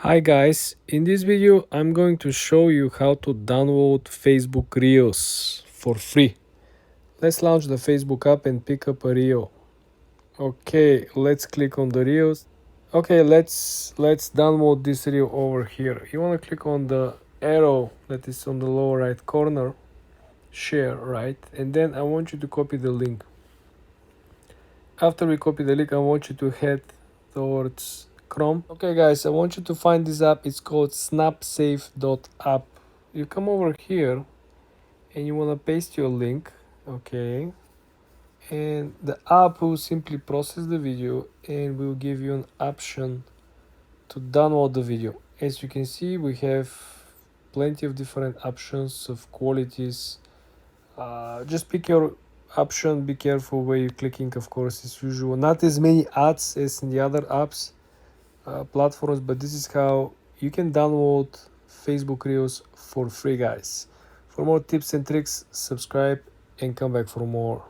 Hi guys, in this video I'm going to show you how to download Facebook Reels for free. Let's launch the Facebook app and pick up a reel. Okay, let's click on the reels. Okay, let's download this reel over here. You want to click on the arrow that is on the lower right corner, share, right? And then I want you to copy the link. After we copy the link, I want you to head towards Chrome. Okay guys, I want you to find this app. It's called snapsafe.app. You come over here and you want to paste your link. Okay, and the app will simply process the video and will give you an option to download the video. As you can see, we have plenty of different options of qualities. Just pick your option. Be careful where you're clicking, of course, as usual. Not as many ads as in the other apps platforms, but this is how you can download Facebook Reels for free, guys. For more tips and tricks, subscribe and come back for more.